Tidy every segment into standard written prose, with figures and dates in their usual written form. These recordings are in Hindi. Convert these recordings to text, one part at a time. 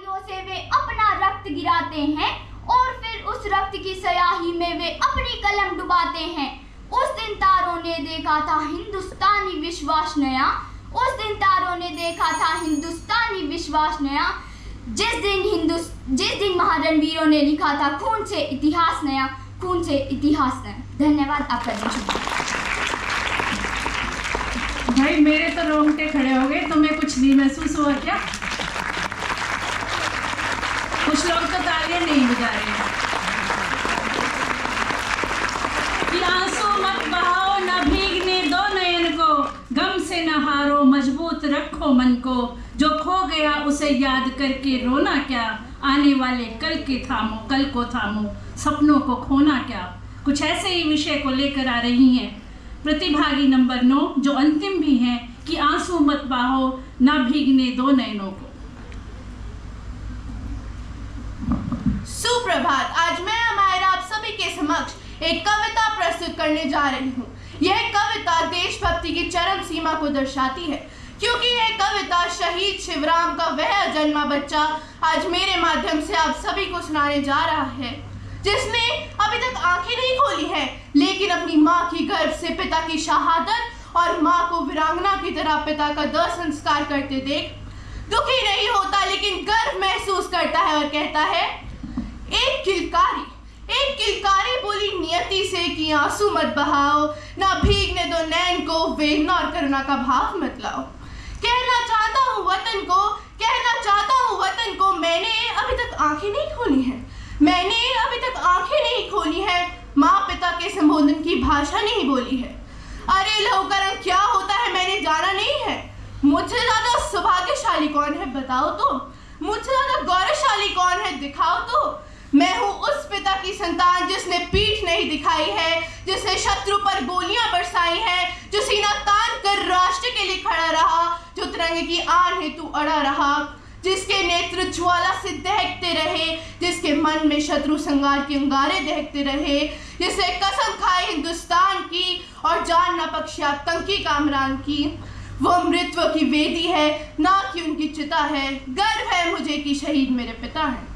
से वे अपना रक्त गिराते हैं और फिर उस रक्त की स्याही में वे अपनी कलम डुबाते हैं। उस दिन तारों ने देखा था हिंदुस्तानी विश्वास नया, उस दिन तारों ने देखा था हिंदुस्तानी विश्वास नया, जिस दिन महारणवीरों ने लिखा था खून से इतिहास नया, खून से इतिहास नया। धन्यवाद। आपका दिन शुभ। भाई मेरे तो रोंगटे खड़े हो गए, तुम्हें कुछ नहीं महसूस हुआ क्या? कुछ लोग तो तालियां नहीं बजा रहे हैं। कि आंसू मत बहाओ न भीगने दो नयन को, गम से न हारो मजबूत रखो मन को, जो खो गया उसे याद करके रोना क्या, आने वाले कल के थामो, कल को थामो, सपनों को खोना क्या। कुछ ऐसे ही विषय को लेकर आ रही हैं प्रतिभागी नंबर 9, जो अंतिम भी हैं, कि आंसू मत बहाओ ना भीगने दो नयनों को। सुप्रभात। आज मैं हमारे आप सभी के समक्ष एक कविता प्रस्तुत करने जा रही हूँ। यह कविता देशभक्ति की चरम सीमा को दर्शाती है, क्योंकि यह कविता शहीद शिवराम का वह अजन्मा बच्चा आज मेरे माध्यम से आप सभी को सुनाने जा रहा है, जिसने अभी तक आंखें नहीं खोली हैं, लेकिन अपनी माँ की गर्भ से पिता की शहादत और माँ को वीरांगना की तरह पिता का दाह संस्कार करते देख दुखी नहीं होता, लेकिन गर्व महसूस करता है और कहता है, एक किलकारी बोली नियति से कि आंसू मत बहाओ, ना भीगने दो नैन को, वेदना और करुणा का भाव मत लाओ। कहना चाहता हूँ वतन को, मैंने अभी तक आंखें नहीं खोली हैं, मैंने अभी तक आंखें नहीं खोली हैं, माँ पिता के संबोधन की भाषा नहीं बोली है। अरे लहू का रंग क्या होता है मैंने जाना नहीं है, मुझसे ज्यादा सौभाग्यशाली कौन है बताओ तो, मुझसे ज्यादा गौरवशाली कौन है दिखाओ तो। मैं हूँ उस पिता की संतान जिसने पीठ नहीं दिखाई है, जिसने शत्रु पर गोलियां बरसाई हैं, जो सीना तान कर राष्ट्र के लिए खड़ा रहा, जो तिरंगे की आन हेतु अड़ा रहा, जिसके नेत्र ज्वाला से दहकते रहे, जिसके मन में शत्रु संगार के अंगारे दहकते रहे, जिसे कसम खाई हिंदुस्तान की और जान न बख्शे आतंकी कामरान की। वो अमृतत्व की वेदी है, ना कि उनकी चिता है। गर्व है मुझे कि शहीद मेरे पिता हैं।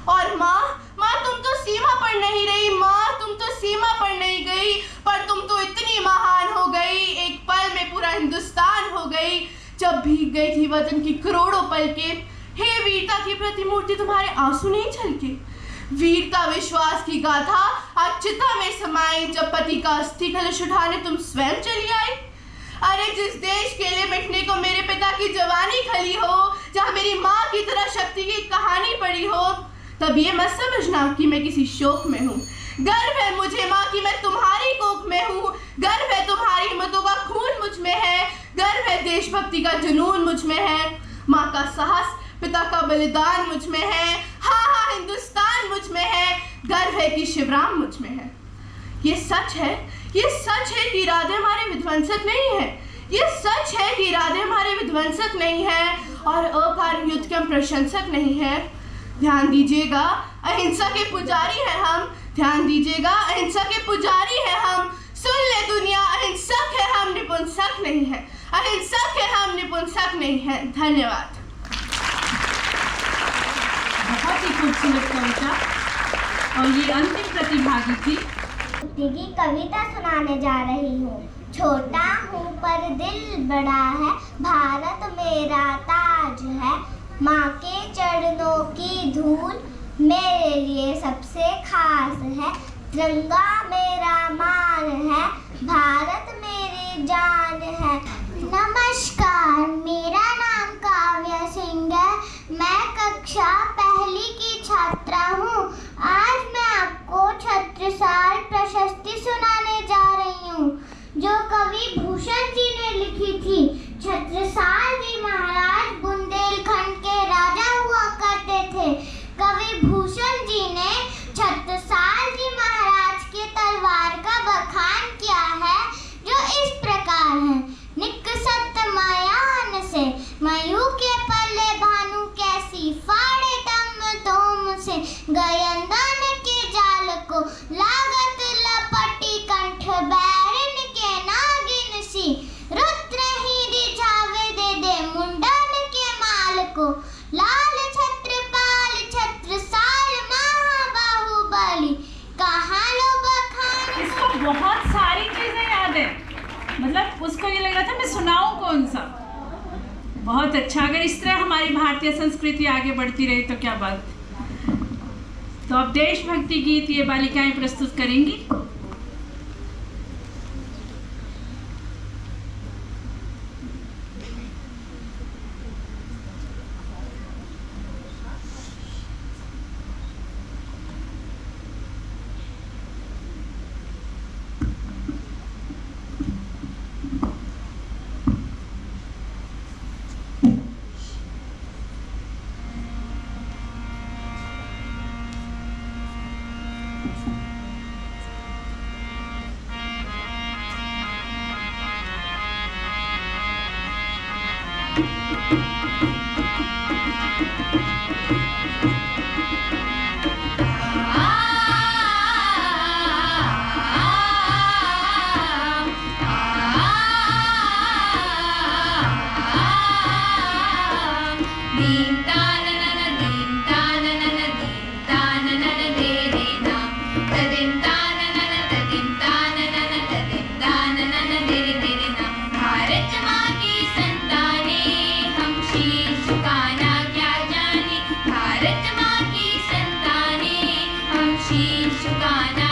और माँ तुम तो सीमा पर नहीं रही, माँ तुम तो सीमा पर नहीं गई, पर तुम तो इतनी महान हो गई, एक पल में पूरा हिंदुस्तान हो गई। जब भीग गई थी वतन की करोड़ों पलकें, हे वीरता की प्रतिमूर्ति तुम्हारे आंसू नहीं छलके। वीरता विश्वास की गाथा आज चिता में समाई, जब पति का अस्थि कलश उठाने तुम स्वयं चली आई। अरे जिस देश के लिए मिटने को मेरे पिता की जवानी खली हो, जहाँ मेरी माँ की तरह शक्ति की कहानी पड़ी हो, तब ये मत समझना कि मैं किसी शोक में हूँ। गर्व है मुझे माँ कि मैं तुम्हारी कोख में हूँ, गर्व है तुम्हारी हिम्मतों का खून मुझ में है, गर्व है देशभक्ति का जुनून मुझ में है, माँ का साहस पिता का बलिदान मुझ में है, हाँ हिंदुस्तान मुझ में है, गर्व है कि शिवराम मुझ में है। ये सच है कि इरादे हमारे विध्वंसक नहीं है, ये सच है कि इरादे हमारे विध्वंसक नहीं है और अकारण युद्ध के हम प्रशंसक नहीं है। ध्यान दीजिएगा अहिंसा के पुजारी हैं हम, ध्यान दीजिएगा अहिंसा के पुजारी हैं हम। सुन ले दुनिया, अहिंसक है हम, निपुंसक नहीं है, अहिंसक है हम, निपुंसक नहीं है। धन्यवाद। बहुत ही खूबसूरत कविता। और ये अंतिम प्रतिभागी थी की कविता सुनाने जा रही हूँ। छोटा हूँ पर दिल बड़ा है, भारत मेरा ताज है, माँ के चरणों की धूल मेरे लिए सबसे खास है, तिरंगा मेरा मान है, भारत मेरी जान है। नमस्कार, मेरा नाम काव्या सिंह है, मैं कक्षा पहली की छात्रा हूँ। आज मैं आपको छत्रसाल प्रशस्ति सुनाने जा रही हूँ, जो कवि भूषण जी ने लिखी थी। छत्रसाल जी महाराज बुंदेलखंड के राजा हुआ करते थे। कवि भूषण जी ने छत्रसाल जी महाराज के तलवार का बखान किया है, जो इस प्रकार है। निकसत मायान से मयू के पल्ले भानु कैसी, फाड़े तम तोम से गयंदन के जाल को, लागत लपटी कंठ बैरिन के नागिन सी, रुद्र ही रिझावे दे मुंडन के माल को, लाल छत्र हमारी भारतीय संस्कृति आगे बढ़ती रहे तो क्या बात। तो अब देशभक्ति गीत ये बालिकाएं प्रस्तुत करेंगी। भारत माँ की संतानें हम शीश झुकाना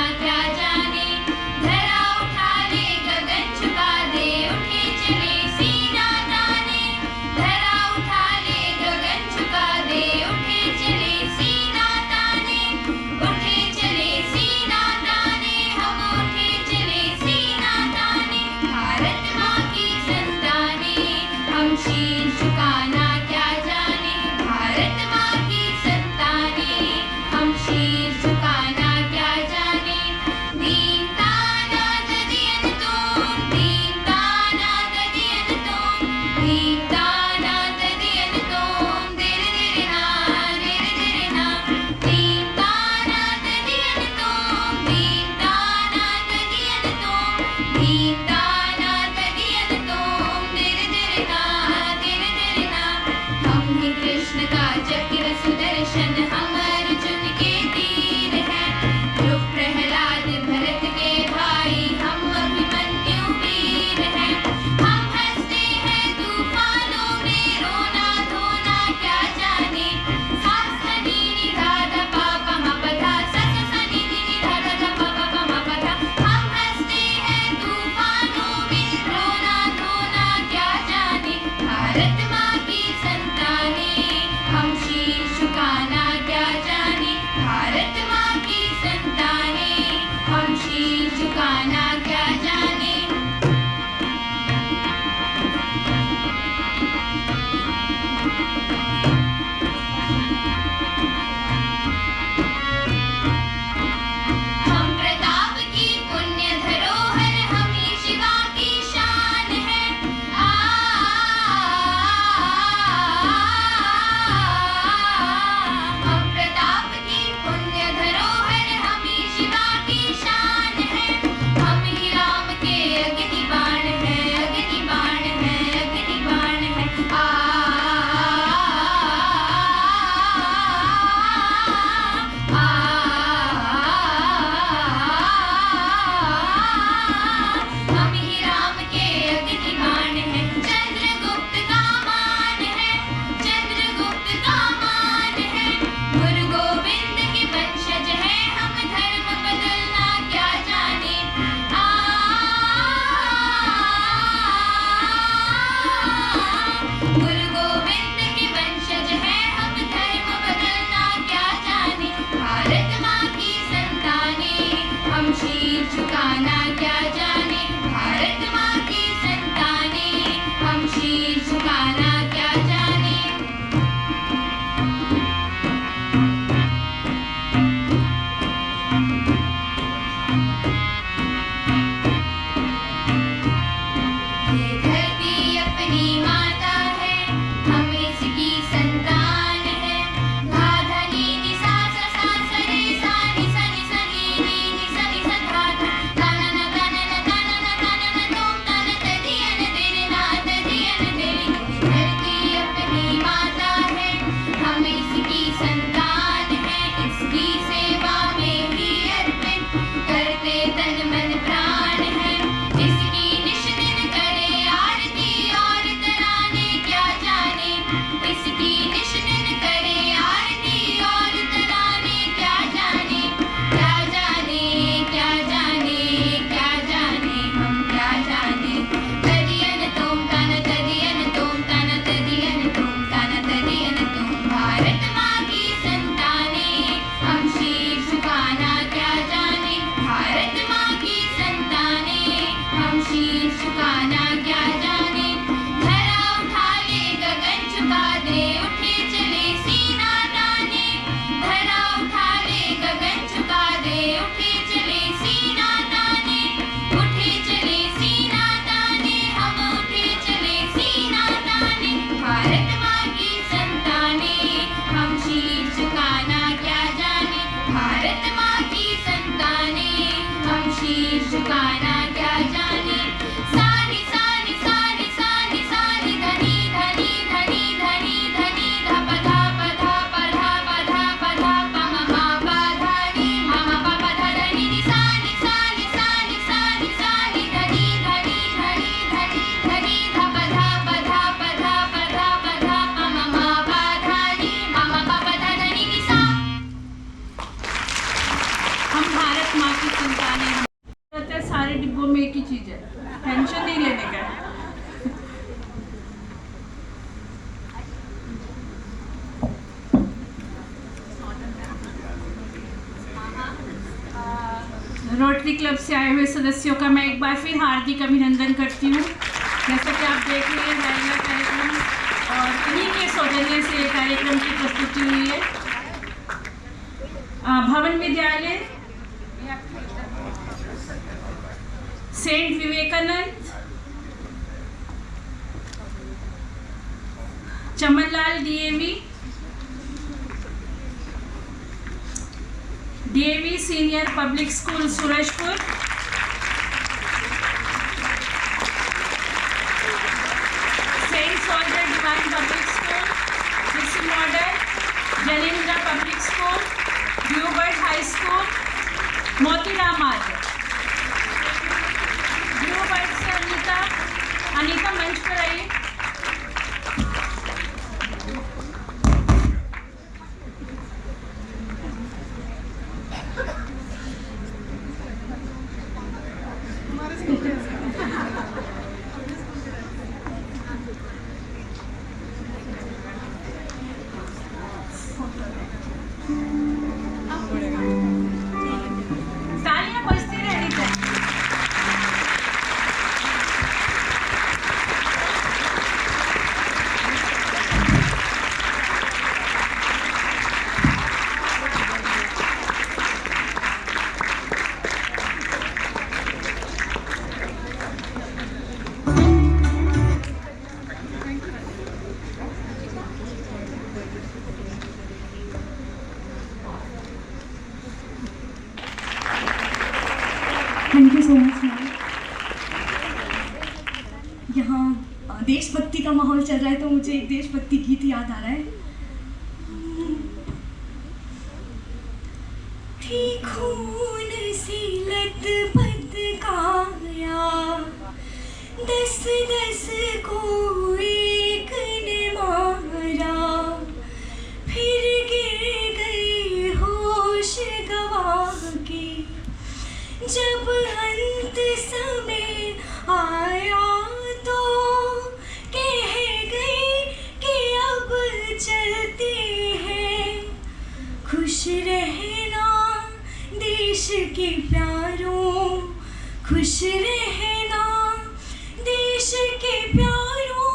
शीश झुकाना क्या जाने, भारत माँ की संतानें, हम शीश झुकाना क्या जाने। सानी सानी सानी सानी सानी धनी धनी धनी धनी धनी धप धप धप धप धप धप ममा पधानी ममा पप धनी सानी सानी सानी सानी सानी धनी धनी धनी धनी धनी धप धप धप धप धप धप ममा पधानी ममा पप धनी सा। हम भारत माँ की संतानें हैं। कहते हैं सारे डिब्बों में एक ही चीज है, टेंशन नहीं लेने का है। रोटरी क्लब से आए हुए सदस्यों का मैं एक बार फिर हार्दिक अभिनंदन करती हूँ। जैसा कि आप देख रहे हैं महिला कार्यक्रम और इन्हीं के सौजन्य से कार्यक्रम की प्रस्तुति हुई है। Bhavan Vidyalaya saint Vivekanand Chamanlal DAV senior public school Surajpur, saint soldier divine public school, Krishi model, Jalendra public school, bluebird high school, Motiram Marg. Bluebird से अनीता मंच पर आइए। तालियां बजती रहनी चाहिए। Thank you so much ma'am. यहाँ देशभक्ति का माहौल चल रहा है तो मुझे एक देशभक्ति गीत याद आ रहा है। थी खून सी लथपथ काया, दस दस को एक ने मारा, फिर गिर गई होश गवा के, जब अंत समय आया तो कह गई कि अब चलते हैं। खुश रहना देश के प्यारों, खुश रहना देश के प्यारों,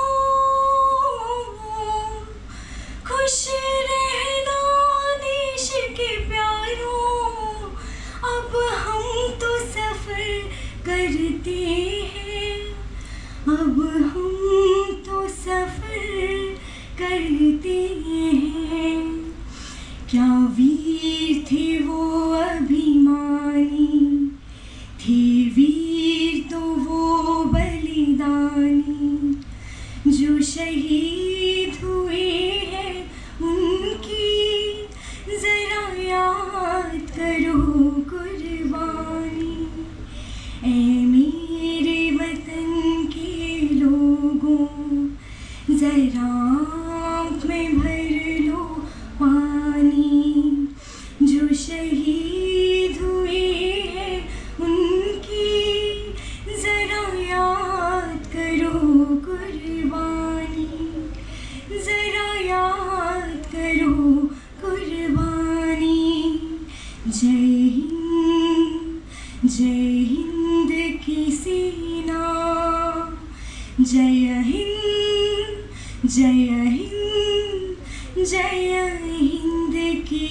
खुश रहना देश के प्यारों। अब हम तो सफर करते हैं, अब हम तो सफर करते हैं। क्या वीर थे वो अभिमानी, थे वीर तो वो बलिदानी, जो शहीद हुए हैं उनकी जरा याद करो कुर्बानी। ऐ मेरे वतन के लोगों, जरा आँख में भर लो पानी, जो शहीद हुए हैं उनकी जरा याद करो कुर्बानी, जरा याद करो कुर्बानी। जय हिंद की सेना, जय हिंद, जय हिंद, जय हिंद की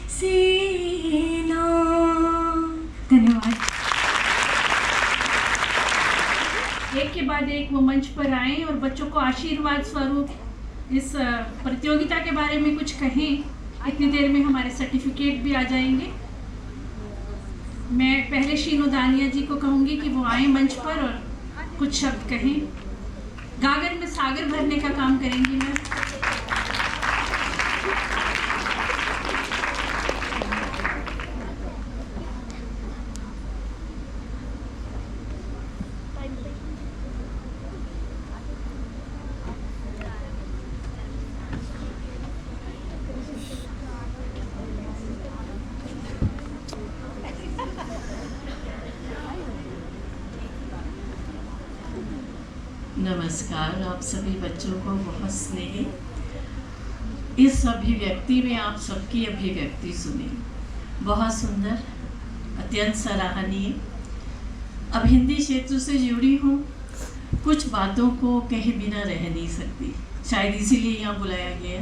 सेना। धन्यवाद। एक के बाद एक वो मंच पर आएं और बच्चों को आशीर्वाद स्वरूप इस प्रतियोगिता के बारे में कुछ कहें। इतनी देर में हमारे सर्टिफिकेट भी आ जाएंगे। मैं पहले शीनो दानिया जी को कहूँगी कि वो आए मंच पर और कुछ शब्द कहें। गागर में सागर भरने का काम करेंगी मैं। नमस्कार। आप सभी बच्चों को बहुत स्नेह। इस अभिव्यक्ति में आप सबकी अभिव्यक्ति सुनी, बहुत सुंदर, अत्यंत सराहनीय। अब हिंदी क्षेत्र से जुड़ी हूँ, कुछ बातों को कहे बिना रह नहीं सकती, शायद इसीलिए यहाँ बुलाया गया।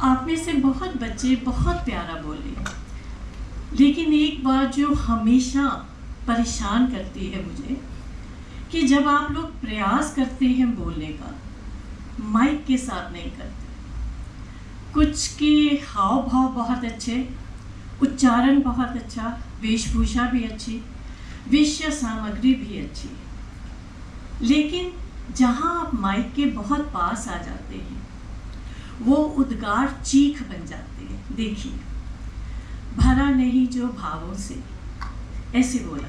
आप में से बहुत बच्चे बहुत प्यारा बोले, लेकिन एक बात जो हमेशा परेशान करती है मुझे कि जब आप लोग प्रयास करते हैं बोलने का, माइक के साथ नहीं करते। कुछ के हाव भाव बहुत अच्छे, उच्चारण बहुत अच्छा, वेशभूषा भी अच्छी, विषय सामग्री भी अच्छी, लेकिन जहाँ आप माइक के बहुत पास आ जाते हैं वो उद्गार चीख बन जाते हैं। देखिए, भरा नहीं जो भावों से, ऐसे बोला,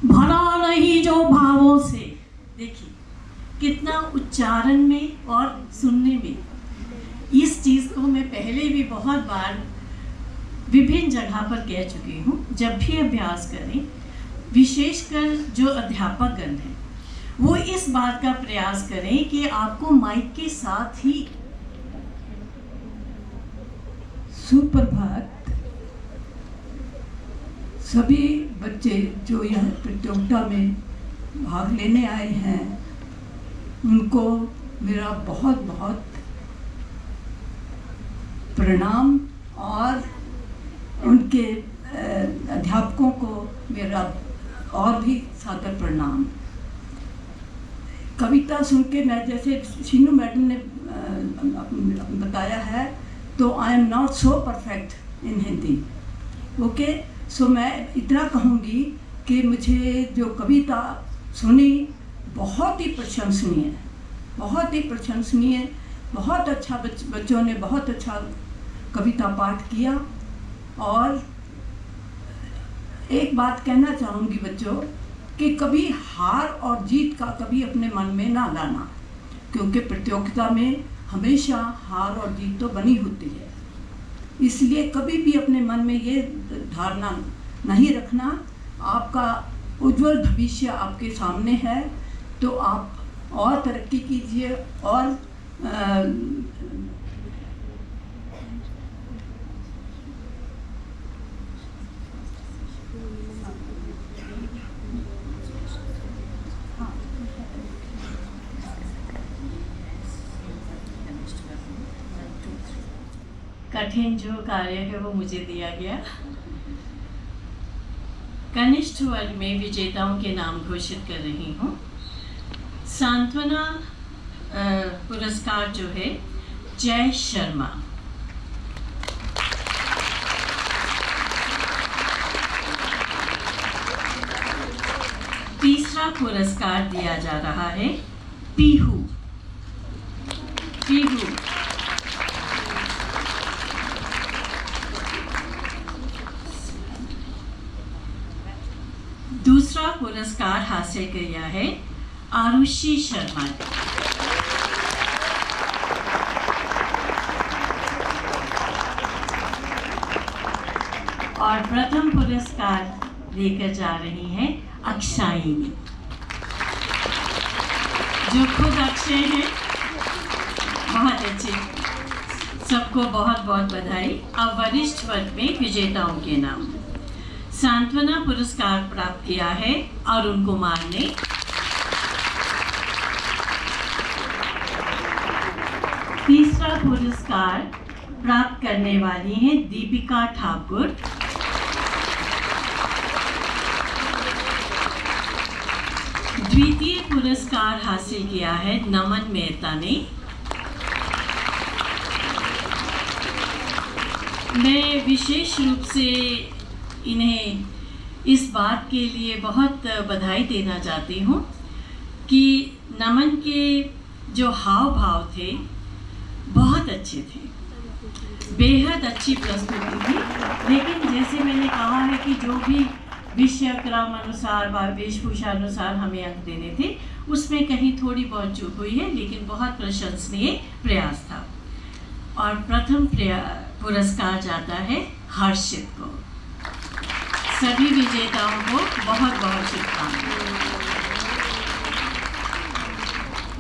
भरा नहीं जो भावों से। देखिए कितना उच्चारण में और सुनने में, इस चीज़ को मैं पहले भी बहुत बार विभिन्न जगह पर कह चुकी हूँ। जब भी अभ्यास करें, विशेषकर जो अध्यापक गण हैं, वो इस बात का प्रयास करें कि आपको माइक के साथ ही। सुप्रभात सभी बच्चे जो यह प्रतियोगिता में भाग लेने आए हैं, उनको मेरा बहुत बहुत प्रणाम और उनके अध्यापकों को मेरा और भी सादर प्रणाम। कविता सुन के मैं, जैसे शीनू मैडम ने बताया है, तो I am not so perfect in Hindi. Okay, so मैं इतना कहूँगी कि मुझे जो कविता सुनी बहुत ही प्रशंसनीय, बहुत ही प्रशंसनीय, बहुत अच्छा। बच्चों ने बहुत अच्छा कविता पाठ किया। और एक बात कहना चाहूँगी बच्चों कि कभी हार और जीत का कभी अपने मन में ना लाना, क्योंकि प्रतियोगिता में हमेशा हार और जीत तो बनी होती है। इसलिए कभी भी अपने मन में ये धारणा नहीं रखना। आपका उज्जवल भविष्य आपके सामने है, तो आप और तरक्की कीजिए। और कठिन जो कार्य है वो मुझे दिया गया। कनिष्ठ वर्ग में विजेताओं के नाम घोषित कर रही हूँ। सांत्वना पुरस्कार जो है, जय शर्मा। तीसरा पुरस्कार दिया जा रहा है पीहू। दूसरा पुरस्कार हासिल किया है आरुषि शर्मा ने। और प्रथम पुरस्कार लेकर जा रही हैं अक्षायनी, जो खुद अक्षय हैं। बहुत अच्छे, सबको बहुत बहुत बधाई। अब वरिष्ठ वर्ग में विजेताओं के नाम। सांत्वना पुरस्कार प्राप्त किया है अरुण कुमार ने। तीसरा पुरस्कार प्राप्त करने वाली हैं दीपिका ठाकुर। द्वितीय पुरस्कार हासिल किया है नमन मेहता ने। मैं विशेष रूप से इन्हें इस बात के लिए बहुत बधाई देना चाहती हूँ कि नमन के जो हाव भाव थे बहुत अच्छे थे, बेहद अच्छी प्रस्तुति थी। लेकिन जैसे मैंने कहा है कि जो भी विषय क्रम अनुसार वेशभूषा अनुसार हमें अंक देने थे, उसमें कहीं थोड़ी बहुत चूक हुई है, लेकिन बहुत प्रशंसनीय प्रयास था। और प्रथम पुरस्कार जाता है हर्षित को। सभी विजेताओं को बहुत बहुत शुभकामनाएं।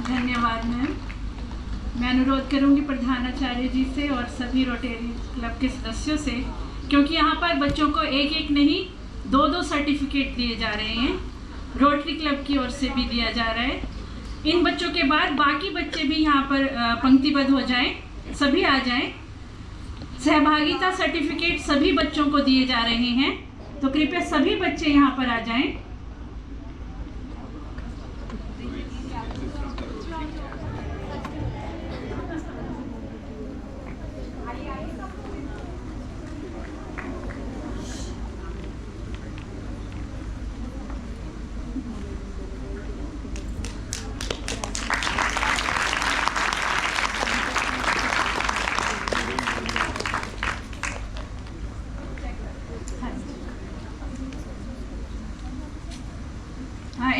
धन्यवाद मैम। मैं अनुरोध करूंगी प्रधानाचार्य जी से और सभी रोटरी क्लब के सदस्यों से, क्योंकि यहाँ पर बच्चों को एक एक नहीं 2-2 सर्टिफिकेट दिए जा रहे हैं, रोटरी क्लब की ओर से भी दिया जा रहा है। इन बच्चों के बाद बाकी बच्चे भी यहाँ पर पंक्तिबद्ध हो जाएं, सभी आ जाएं। सहभागिता सर्टिफिकेट सभी बच्चों को दिए जा रहे हैं, तो कृपया सभी बच्चे यहाँ पर आ जाएं।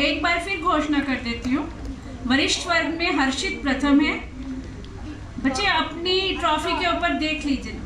एक बार फिर घोषणा कर देती हूँ, वरिष्ठ वर्ग में हर्षित प्रथम है। बच्चे अपनी ट्रॉफी के ऊपर देख लीजिए।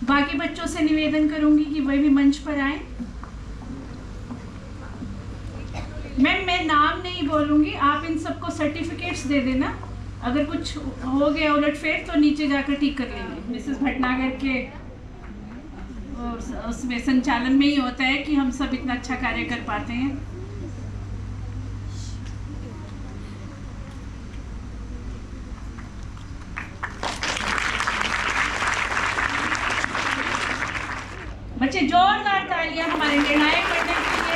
बाकी बच्चों से निवेदन करूंगी कि वह भी मंच पर आए। मैं नाम नहीं बोलूंगी, आप इन सबको सर्टिफिकेट्स दे देना। अगर कुछ हो गया उलटफेर तो नीचे जाकर ठीक कर लेंगे। मिसेस भटनागर के उसमें संचालन में ही होता है कि हम सब इतना अच्छा कार्य कर पाते हैं। बच्चे जोरदार तालियां हमारे निर्णायक बनने के लिए।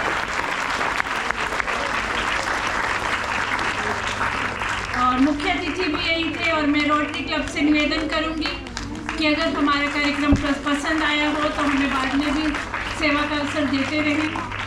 और मुख्य अतिथि भी यही थे। और मैं रोटरी क्लब से निवेदन करूंगी कि अगर हमारा कार्यक्रम पसंद आया हो तो हमें बाद में भी सेवा का अवसर देते रहें।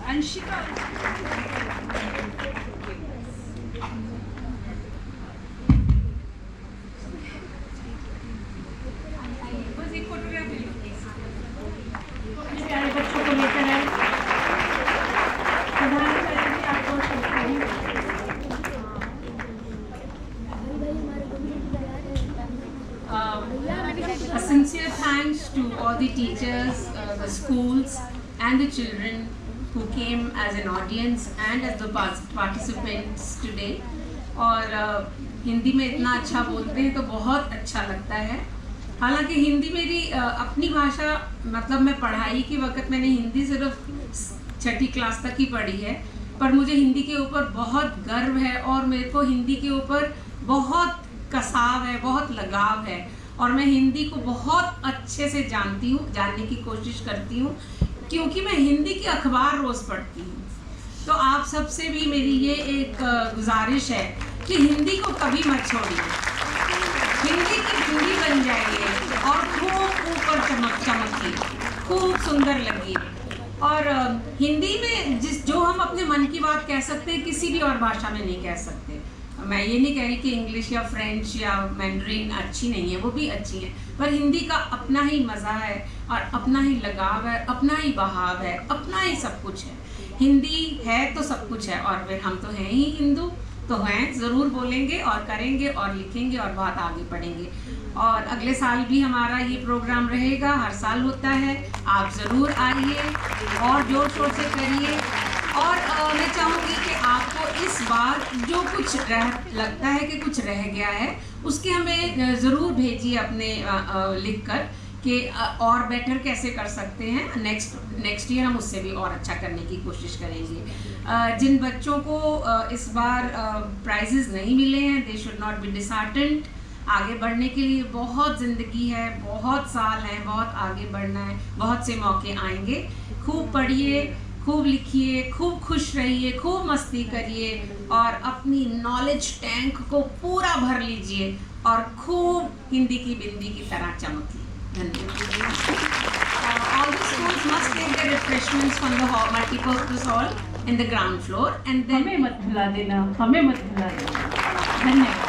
अंशिका बस एक फोटोग्राफ ले लो। प्यारे बच्चों को लेकर आए। प्रधानाचार्य जी आपको A sincere thanks to all the teachers, the schools and the children who came as an audience and as the participants today. और हिंदी में इतना अच्छा बोलते हैं तो बहुत अच्छा लगता है। हालांकि हिंदी मेरी अपनी भाषा, मतलब मैं पढ़ाई के वक्त मैंने हिंदी सिर्फ छठी क्लास तक ही पढ़ी है, पर मुझे हिंदी के ऊपर बहुत गर्व है और मेरे को हिंदी के ऊपर बहुत कसाव है, बहुत लगाव है और मैं हिंदी को बहुत अच्छे से जानती हूँ, जानने की कोशिश करती हूँ, क्योंकि मैं हिंदी की अखबार रोज़ पढ़ती हूँ। तो आप सबसे भी मेरी ये एक गुजारिश है कि हिंदी को कभी मत छोड़िए, हिंदी की हिंदी बन जाइए और खूब ऊपर चमकिए, खूब सुंदर लगी। और हिंदी में जो हम अपने मन की बात कह सकते हैं किसी भी और भाषा में नहीं कह सकते। मैं ये नहीं कह रही कि इंग्लिश या फ्रेंच या मैंड्रीन अच्छी नहीं है, वो भी अच्छी है, पर हिंदी का अपना ही मज़ा है और अपना ही लगाव है, अपना ही बहाव है, अपना ही सब कुछ है। हिंदी है तो सब कुछ है और फिर हम तो हैं ही हिंदू, तो हैं, ज़रूर बोलेंगे और करेंगे और लिखेंगे और बहुत आगे बढ़ेंगे। और अगले साल भी हमारा ये प्रोग्राम रहेगा, हर साल होता है, आप ज़रूर आइए और जोर शोर से करिए। और मैं चाहूँगी कि आपको इस बार जो कुछ लगता है कि कुछ रह गया है उसके हमें ज़रूर भेजिए अपने लिख कर कि और बेटर कैसे कर सकते हैं। नेक्स्ट ईयर हम उससे भी और अच्छा करने की कोशिश करेंगे। जिन बच्चों को इस बार प्राइजेज़ नहीं मिले हैं, they should not be disheartened. आगे बढ़ने के लिए बहुत ज़िंदगी है, बहुत साल हैं, बहुत आगे बढ़ना है, बहुत से मौके आएंगे। खूब पढ़िए, खूब लिखिए, खूब खुश रहिए, खूब मस्ती करिए और अपनी नॉलेज टैंक को पूरा भर लीजिए और खूब हिंदी की बिंदी की तरह चमकिए। All the schools must take their refreshments from the hall, multipurpose hall in the ground floor and then हमें मत भुला देना, हमें मत भुला देना। धन्यवाद।